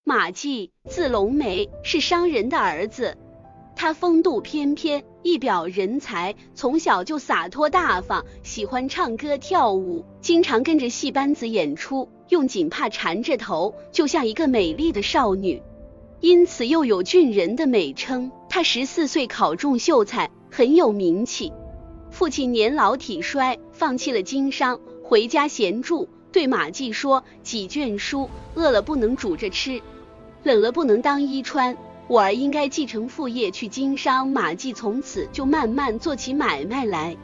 马季，字龙眉，是商人的儿子。他风度翩翩，一表人才，从小就洒脱大方，喜欢唱歌跳舞，经常跟着戏班子演出，用锦帕缠着头，就像一个美丽的少女，因此又有俊人的美称。他14岁考中秀才，很有名气。父亲年老体衰，放弃了经商，回家闲住，对马季说：几卷书，饿了不能煮着吃，冷了不能当衣穿，我儿应该继承父业去经商。马季从此就慢慢做起买卖来。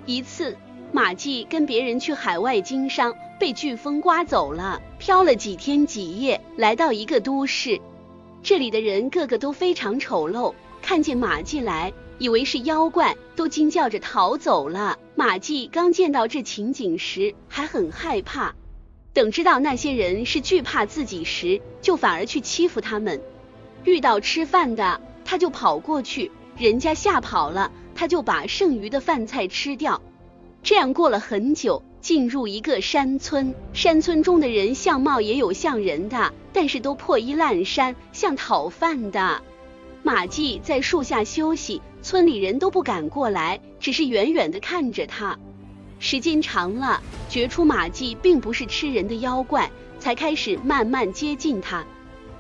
一次，马季跟别人去海外经商，被飓风刮走了，飘了几天几夜，来到一个都市。这里的人个个都非常丑陋，看见马季来，以为是妖怪，都惊叫着逃走了。马季刚见到这情景时还很害怕，等知道那些人是惧怕自己时，就反而去欺负他们。遇到吃饭的，他就跑过去，人家吓跑了，他就把剩余的饭菜吃掉。这样过了很久，进入一个山村，山村中的人相貌也有像人的，但是都破衣烂衫，像讨饭的。马季在树下休息，村里人都不敢过来，只是远远地看着他。时间长了，觉出马季并不是吃人的妖怪，才开始慢慢接近他。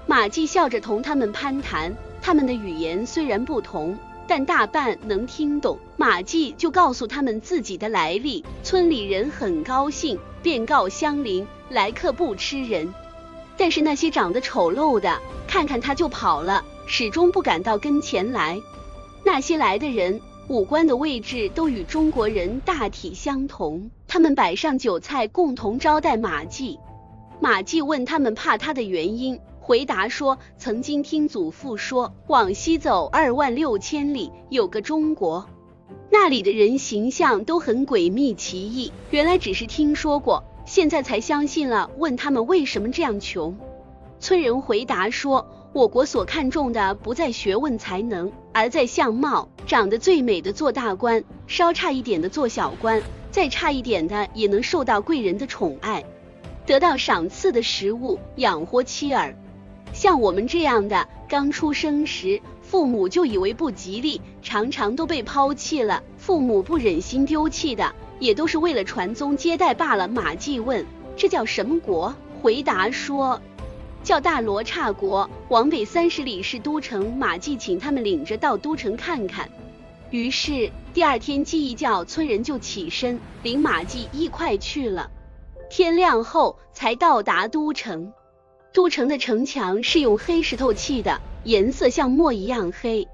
马季笑着同他们攀谈，他们的语言虽然不同，但大半能听懂。马季就告诉他们自己的来历，村里人很高兴，便告乡邻，来客不吃人。但是那些长得丑陋的，看看他就跑了，始终不敢到跟前来。那些来的人，五官的位置都与中国人大体相同，他们摆上酒菜，共同招待马季。马季问他们怕他的原因，回答说，曾经听祖父说，往西走26000里有个中国，那里的人形象都很诡秘奇异，原来只是听说过，现在才相信了。问他们为什么这样穷，村人回答说，我国所看重的不在学问才能，而在相貌，长得最美的做大官，稍差一点的做小官，再差一点的也能受到贵人的宠爱，得到赏赐的食物，养活妻儿。像我们这样的，刚出生时父母就以为不吉利，常常都被抛弃了，父母不忍心丢弃的，也都是为了传宗接代罢了。马季问，这叫什么国？回答说，叫大罗刹国，往北30里是都城。马季请他们领着到都城看看。于是第二天鸡一叫，村人就起身领马季一块去了。天亮后才到达都城。都城的城墙是用黑石头砌的，颜色像墨一样黑，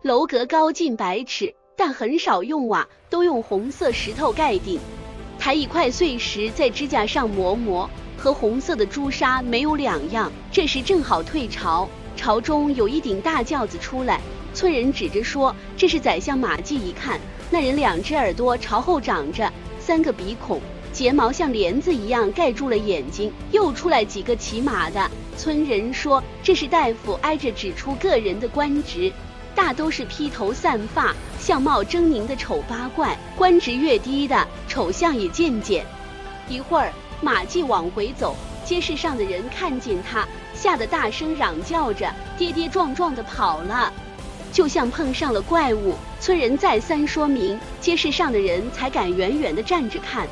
楼阁高近100尺，但很少用瓦，都用红色石头盖顶。抬一块碎石在指甲上磨，和红色的朱砂没有两样。这时正好退潮，朝中有一顶大轿子出来，村人指着说，这是宰相。马季一看，那人2只耳朵朝后长着，3个鼻孔，睫毛像帘子一样盖住了眼睛，又出来几个骑马的。村人说，这是大夫。挨着指出个人的官职，大都是披头散发，相貌狰狞的丑八怪，官职越低的丑相也渐减。一会儿马季往回走，街市上的人看见他，吓得大声嚷叫着，跌跌撞撞地跑了，就像碰上了怪物。村人再三说明，街市上的人才敢远远地站着看。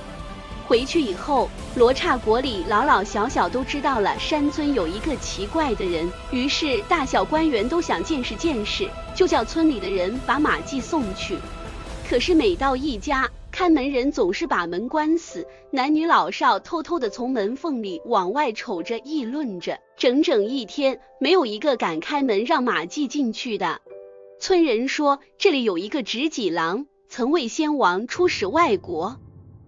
回去以后，罗刹国里老老小小都知道了山村有一个奇怪的人，于是大小官员都想见识，就叫村里的人把马季送去。可是每到一家，看门人总是把门关死，男女老少偷偷地从门缝里往外瞅着，议论着，整整一天没有一个敢开门让马季进去的。村人说，这里有一个执戟郎，曾为先王出使外国，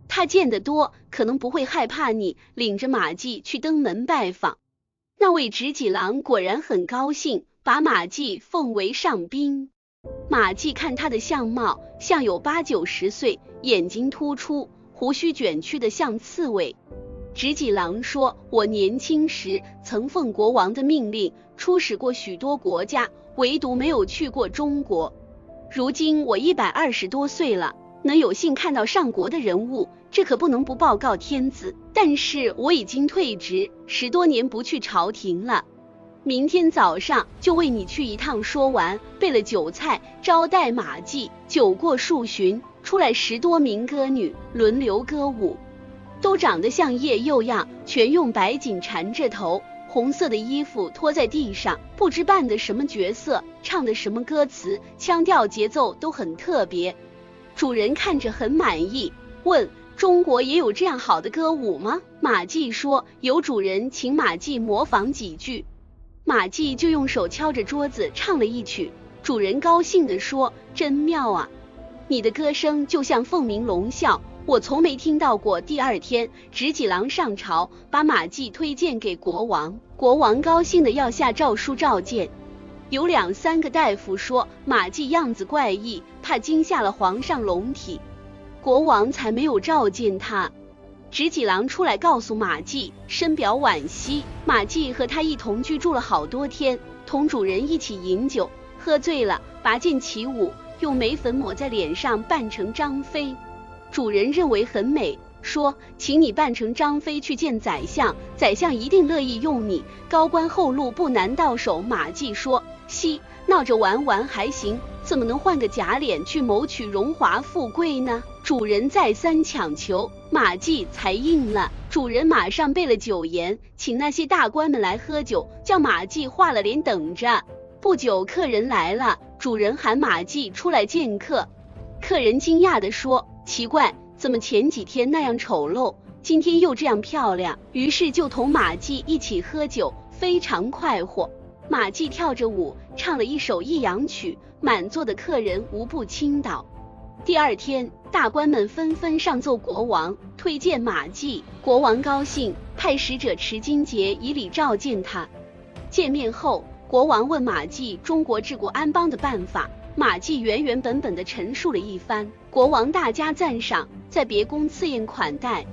他见得多，可能不会害怕你，领着马季去登门拜访。那位执戟郎果然很高兴，把马季奉为上宾。马季看他的相貌，像有80-90岁，眼睛突出，胡须卷曲的像刺猬。执戟郎说，我年轻时曾奉国王的命令出使过许多国家，唯独没有去过中国。如今我120多岁了，能有幸看到上国的人物，这可不能不报告天子。但是我已经退职，10多年不去朝廷了。明天早上就为你去一趟。说完，备了酒菜招待马季。酒过数巡，出来10多名歌女，轮流歌舞，都长得像叶幼样，全用白锦缠着头，红色的衣服拖在地上，不知扮的什么角色，唱的什么歌词，腔调节奏都很特别。主人看着很满意，问中国也有这样好的歌舞吗？马季说有。主人请马季模仿几句，马季就用手敲着桌子唱了一曲。主人高兴地说，真妙啊，你的歌声就像凤鸣龙啸，我从没听到过。第二天，直戟郎上朝，把马季推荐给国王。国王高兴的要下诏书召见。有2、3个大夫说马季样子怪异，怕惊吓了皇上龙体，国王才没有召见他。直戟郎出来告诉马季，深表惋惜。马季和他一同居住了好多天，同主人一起饮酒，喝醉了，拔剑起舞，用眉粉抹在脸上，扮成张飞。主人认为很美，说请你扮成张飞去见宰相，宰相一定乐意用你，高官厚禄不难到手。马季说，嘻，闹着玩玩还行，怎么能换个假脸去谋取荣华富贵呢？主人再三强求，马季才应了。主人马上备了酒宴，请那些大官们来喝酒，叫马季画了脸等着。不久客人来了，主人喊马季出来见客。客人惊讶地说，奇怪，怎么前几天那样丑陋，今天又这样漂亮？于是就同马季一起喝酒，非常快活。马季跳着舞，唱了一首弋阳曲，满座的客人无不倾倒。第二天，大官们纷纷上奏国王，推荐马季。国王高兴，派使者持金节以礼召见他。见面后，国王问马季中国治国安邦的办法，马季原本地陈述了一番，国王大加赞赏，在别宫赐宴款待。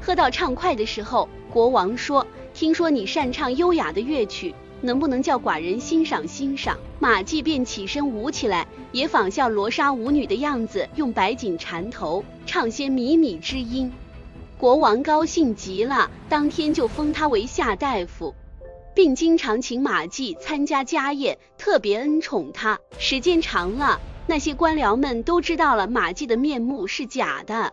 喝到畅快的时候，国王说，听说你擅唱优雅的乐曲，能不能叫寡人欣赏欣赏？马季便起身舞起来，也仿效罗纱舞女的样子，用白锦缠头，唱些靡靡之音。国王高兴极了，当天就封他为下大夫，并经常请马季参加家宴，特别恩宠他。时间长了，那些官僚们都知道了马季的面目是假的，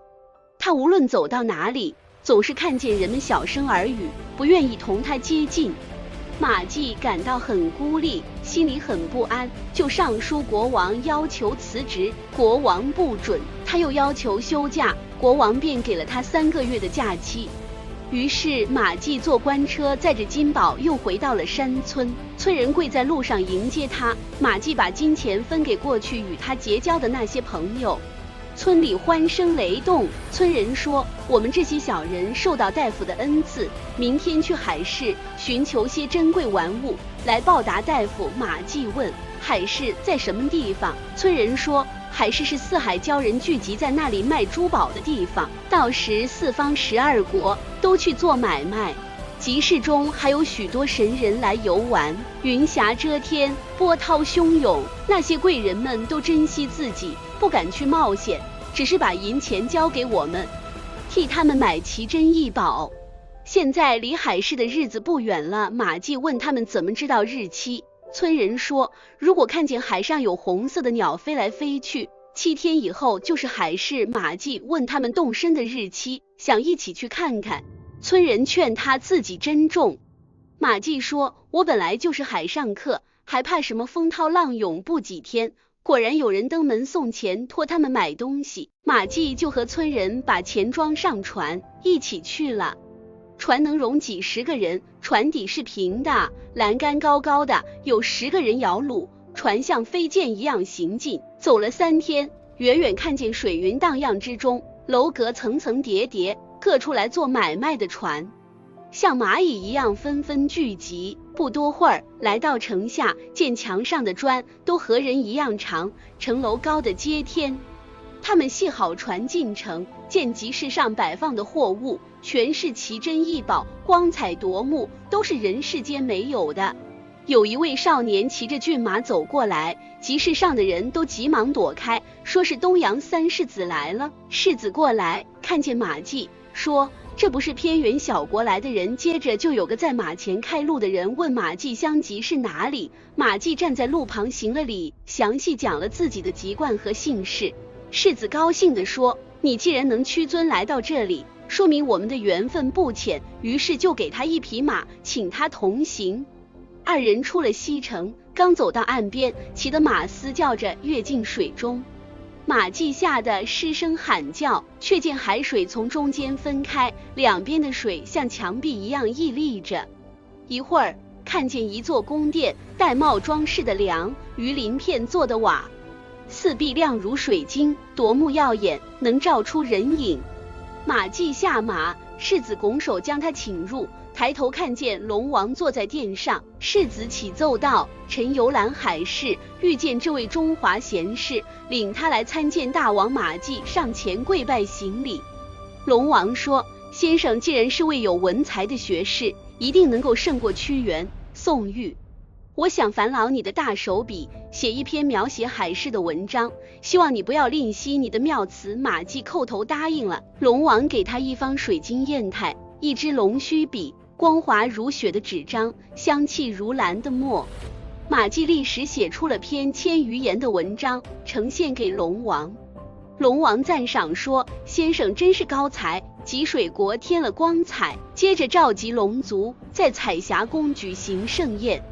他无论走到哪里，总是看见人们小声耳语，不愿意同他接近。马季感到很孤立，心里很不安，就上书国王要求辞职。国王不准，他又要求休假，国王便给了他3个月的假期。于是马季坐官车载着金宝又回到了山村，村人跪在路上迎接他。马季把金钱分给过去与他结交的那些朋友，村里欢声雷动。村人说，我们这些小人受到大夫的恩赐，明天去海市寻求些珍贵玩物来报答大夫。马季问，海市在什么地方？村人说，海市是四海鲛人聚集在那里卖珠宝的地方，到时四方12国都去做买卖。集市中还有许多神人来游玩，云霞遮天，波涛汹涌，那些贵人们都珍惜自己，不敢去冒险，只是把银钱交给我们，替他们买奇珍异宝。现在离海市的日子不远了。马季问他们怎么知道日期，村人说，如果看见海上有红色的鸟飞来飞去，7天以后就是海市。马季问他们动身的日期，想一起去看看。村人劝他自己珍重。马季说，我本来就是海上客，还怕什么风涛浪涌？不几天，果然有人登门送钱，托他们买东西。马季就和村人把钱装上船，一起去了。船能容几10个人，船底是平的，栏杆高高的，有10个人摇橹，船像飞剑一样行进。走了3天，远远看见水云荡漾之中，楼阁层层叠叠，各处来做买卖的船像蚂蚁一样纷纷聚集。不多会儿，来到城下，见墙上的砖都和人一样长，城楼高的接天。他们系好船进城，见集市上摆放的货物全是奇珍异宝，光彩夺目，都是人世间没有的。有一位少年骑着骏马走过来，集市上的人都急忙躲开，说是东洋3世子来了。世子过来看见马季，说，这不是偏远小国来的人。接着就有个在马前开路的人问马季乡籍是哪里，马季站在路旁行了礼，详细讲了自己的籍贯和姓氏。世子高兴地说，你既然能屈尊来到这里，说明我们的缘分不浅，于是就给他一匹马，请他同行。二人出了西城，刚走到岸边，骑的马嘶叫着跃进水中。马季吓得失声喊叫，却见海水从中间分开，两边的水像墙壁一样屹立着。一会儿看见一座宫殿，玳瑁装饰的梁，鱼鳞片做的瓦，四壁亮如水晶，夺目耀眼，能照出人影。马季下马，世子拱手将他请入，抬头看见龙王坐在殿上。世子启奏道，臣游览海市，遇见这位中华贤士，领他来参见大王。马季上前跪拜行礼。龙王说，先生既然是位有文才的学士，一定能够胜过屈原、宋玉。我想烦劳你的大手笔，写一篇描写海市的文章，希望你不要吝惜你的妙词。马季叩头答应了。龙王给他一方水晶砚台，一支龙须笔，光滑如雪的纸张，香气如兰的墨。马季立时写出了篇1000余言的文章，呈现给龙王。龙王赞赏说，先生真是高才，给水国添了光彩。接着召集龙族，在彩霞宫举行盛宴。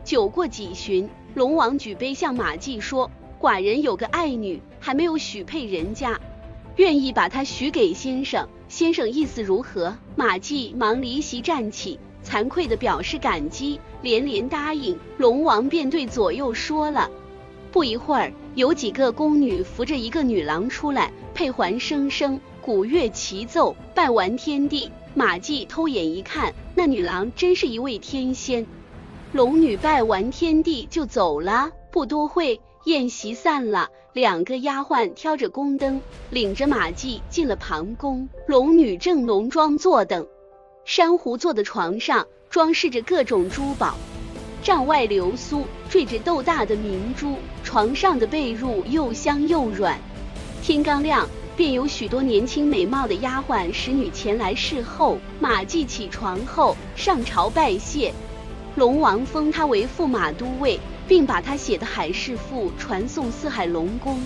酒过几巡，龙王举杯向马季说，寡人有个爱女，还没有许配人家，愿意把她许给先生，先生意思如何？马季忙离席站起，惭愧地表示感激，连连答应。龙王便对左右说了。不一会儿，有几个宫女扶着一个女郎出来，佩环声声，鼓乐齐奏，拜完天地。马季偷眼一看，那女郎真是一位天仙。龙女拜完天地就走了。不多会，宴席散了，两个丫鬟挑着宫灯，领着马季进了旁宫。龙女正浓妆坐等，珊瑚做的床上装饰着各种珠宝，帐外流苏缀着豆大的明珠，床上的被褥又香又软。天刚亮，便有许多年轻美貌的丫鬟使女前来侍候。马季起床后上朝拜谢，龙王封他为驸马都尉，并把他写的海市赋传送四海龙宫。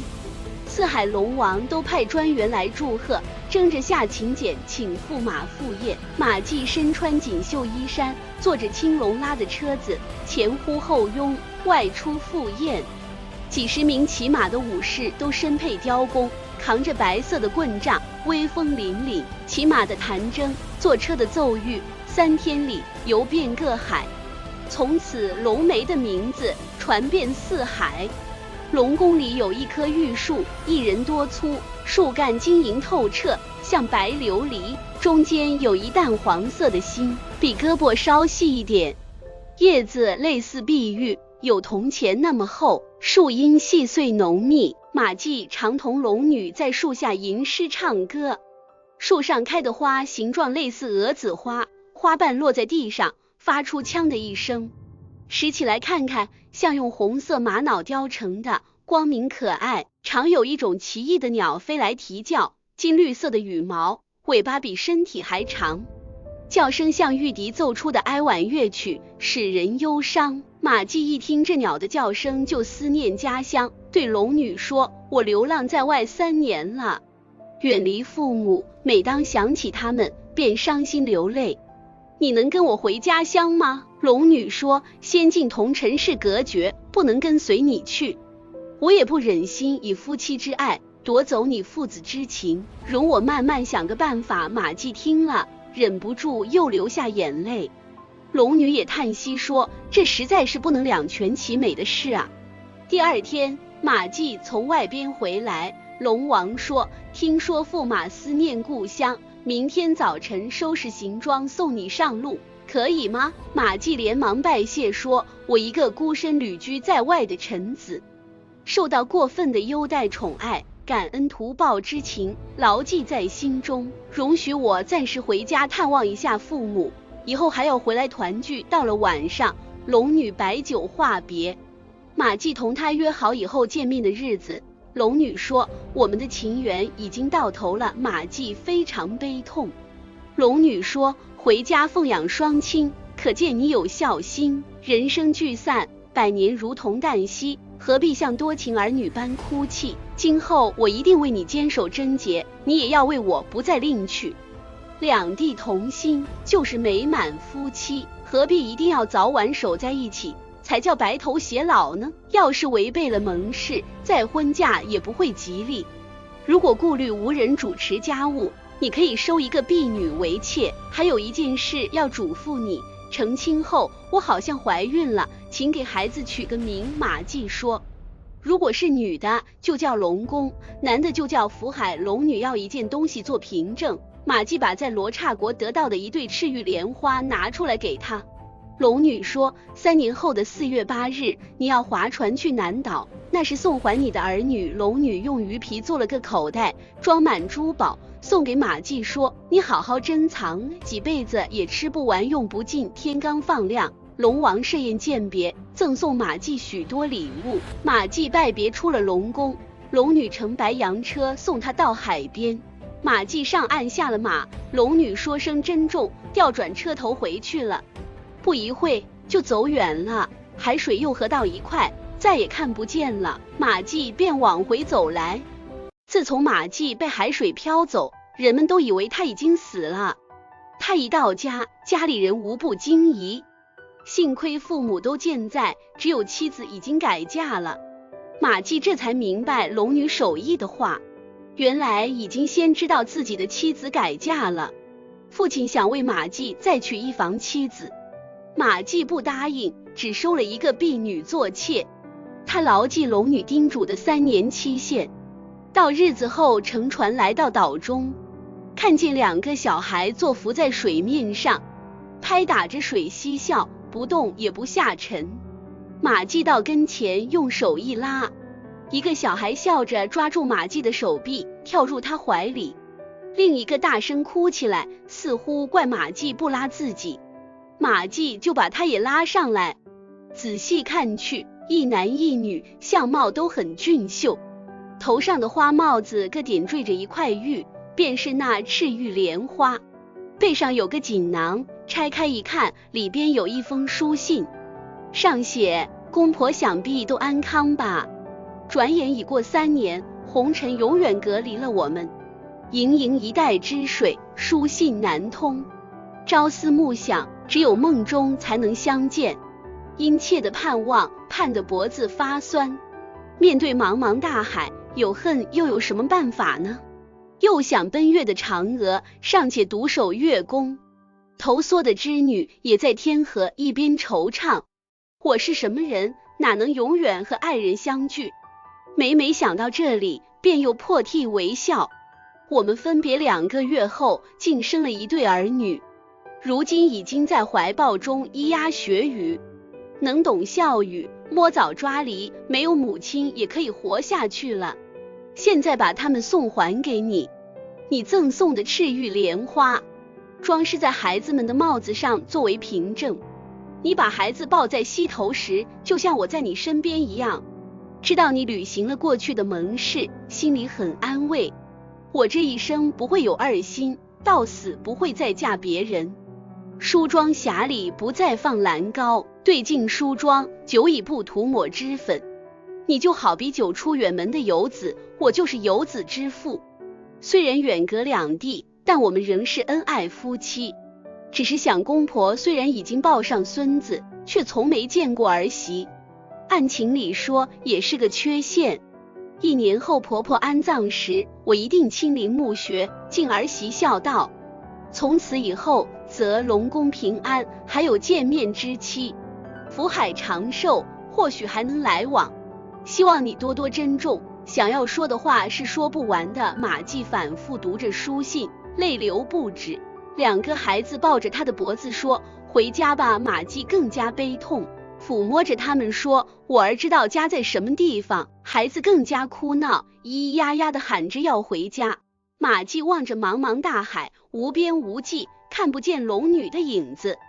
四海龙王都派专员来祝贺，争着下请柬请驸马赴宴。马季身穿锦绣衣衫，坐着青龙拉的车子，前呼后拥，外出赴宴。几十名骑马的武士都身配雕弓，扛着白色的棍杖，威风凛凛。骑马的弹筝，坐车的奏乐，3天里游遍各海。从此龙梅的名字传遍四海。龙宫里有一棵玉树，一人多粗，树干晶莹透彻，像白琉璃，中间有一淡黄色的心，比胳膊稍细一点，叶子类似碧玉，有铜钱那么厚，树荫细碎浓密。马季常同龙女在树下吟诗唱歌，树上开的花形状类似蛾子花，花瓣落在地上，发出锵的一声，拾起来看看，像用红色玛瑙雕成的，光明可爱。常有一种奇异的鸟飞来啼叫，金绿色的羽毛，尾巴比身体还长，叫声像玉笛奏出的哀婉乐曲，使人忧伤。马季一听这鸟的叫声就思念家乡，对龙女说，我流浪在外3年了，远离父母，每当想起他们便伤心流泪，你能跟我回家乡吗？龙女说，仙境同尘世隔绝，不能跟随你去，我也不忍心以夫妻之爱夺走你父子之情，容我慢慢想个办法。马季听了忍不住又流下眼泪。龙女也叹息说，这实在是不能两全其美的事啊。第二天，马季从外边回来，龙王说，听说驸马思念故乡，明天早晨收拾行装送你上路，可以吗？马季连忙拜谢说，我一个孤身旅居在外的臣子，受到过分的优待宠爱，感恩图报之情牢记在心中，容许我暂时回家探望一下父母，以后还要回来团聚。到了晚上，龙女摆酒话别，马季同他约好以后见面的日子。龙女说，我们的情缘已经到头了。马季非常悲痛。龙女说，回家奉养双亲，可见你有孝心。人生聚散，百年如同旦夕，何必像多情儿女般哭泣？今后我一定为你坚守贞洁，你也要为我不再另娶。两地同心就是美满夫妻，何必一定要早晚守在一起才叫白头偕老呢？要是违背了盟誓，再婚嫁也不会吉利。如果顾虑无人主持家务，你可以收一个婢女为妾。还有一件事要嘱咐你，成亲后我好像怀孕了，请给孩子取个名。马季说，如果是女的就叫龙宫，男的就叫福海。龙女要一件东西做凭证，马季把在罗刹国得到的一对赤玉莲花拿出来给他。龙女说，3年后的4月8日，你要划船去南岛，那是送还你的儿女。龙女用鱼皮做了个口袋，装满珠宝，送给马季说，你好好珍藏，几辈子也吃不完用不尽。天刚放亮，龙王设宴饯别，赠送马季许多礼物。马季拜别出了龙宫，龙女乘白羊车送他到海边。马季上岸下了马，龙女说声珍重，调转车头回去了。不一会就走远了，海水又合到一块，再也看不见了。马季便往回走来。自从马季被海水飘走，人们都以为他已经死了。他一到家，家里人无不惊疑，幸亏父母都健在，只有妻子已经改嫁了。马季这才明白龙女手艺的话，原来已经先知道自己的妻子改嫁了。父亲想为马季再娶一房妻子，马季不答应，只收了一个婢女做妾。他牢记龙女叮嘱的3年期限。到日子后，乘船来到岛中，看见2个小孩坐浮在水面上，拍打着水嬉笑，不动也不下沉。马季到跟前，用手一拉，一个小孩笑着抓住马季的手臂，跳入他怀里，另一个大声哭起来，似乎怪马季不拉自己。马季就把他也拉上来，仔细看去，一男一女，相貌都很俊秀，头上的花帽子各点缀着一块玉，便是那赤玉莲花。背上有个锦囊，拆开一看，里边有一封书信，上写，公婆想必都安康吧。转眼已过3年，红尘永远隔离了我们，盈盈一代之水，书信难通，朝思暮想，只有梦中才能相见。殷切的盼望，盼得脖子发酸。面对茫茫大海，有恨又有什么办法呢？又想奔月的嫦娥尚且独守月宫，头缩的织女也在天河一边惆怅。我是什么人，哪能永远和爱人相聚？每想到这里，便又破涕为笑。我们分别2个月后，竟生了一对儿女，如今已经在怀抱中咿呀学语，能懂笑语，摸枣抓梨，没有母亲也可以活下去了。现在把它们送还给你，你赠送的赤玉莲花，装饰在孩子们的帽子上作为凭证。你把孩子抱在膝头时，就像我在你身边一样，知道你履行了过去的盟誓，心里很安慰。我这一生不会有2心，到死不会再嫁别人。梳妆匣里不再放蓝膏，对镜梳妆，久已不涂抹脂粉。你就好比久出远门的游子，我就是游子之妇。虽然远隔2地，但我们仍是恩爱夫妻。只是想公婆虽然已经抱上孙子，却从没见过儿媳，按情理说也是个缺陷。1年后婆婆安葬时，我一定亲临墓穴，敬儿媳孝道。从此以后，则龙宫平安，还有见面之期，福海长寿，或许还能来往。希望你多多珍重。想要说的话是说不完的。马季反复读着书信，泪流不止。2个孩子抱着他的脖子说，回家吧。马季更加悲痛，抚摸着他们说，我儿知道家在什么地方。孩子更加哭闹，咿咿呀呀地喊着要回家。马季望着茫茫大海，无边无际，看不见龙女的影子。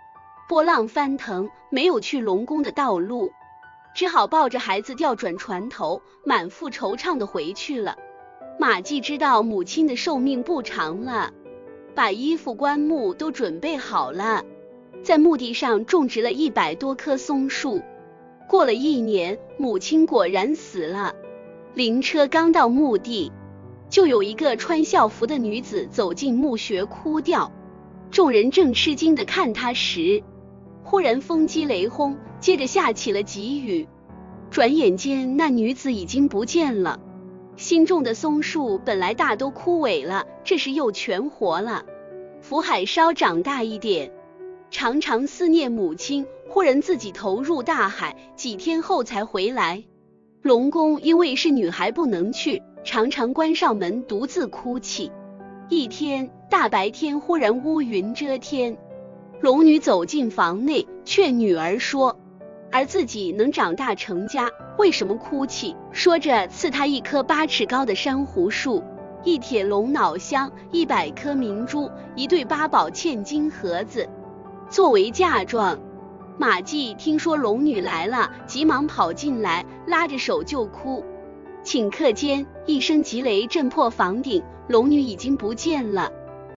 波浪翻腾，没有去龙宫的道路，只好抱着孩子调转船头，满腹惆怅地回去了。马季知道母亲的寿命不长了，把衣服棺木都准备好了，在墓地上种植了100多棵松树。过了1年，母亲果然死了。灵车刚到墓地，就有一个穿校服的女子走进墓穴哭掉。众人正吃惊地看她时，忽然风击雷轰，接着下起了急雨。转眼间，那女子已经不见了。新种的松树本来大都枯萎了，这时又全活了。福海稍长大一点，常常思念母亲，忽然自己投入大海，几天后才回来。龙宫因为是女孩不能去，常常关上门独自哭泣。一天大白天，忽然乌云遮天，龙女走进房内，劝女儿说：“儿自己能长大成家，为什么哭泣？”说着赐她1棵8尺高的珊瑚树，1铁龙脑香，100颗明珠，1对8宝嵌金盒子，作为嫁妆。马季听说龙女来了，急忙跑进来，拉着手就哭。顷刻间，一声急雷震破房顶，龙女已经不见了。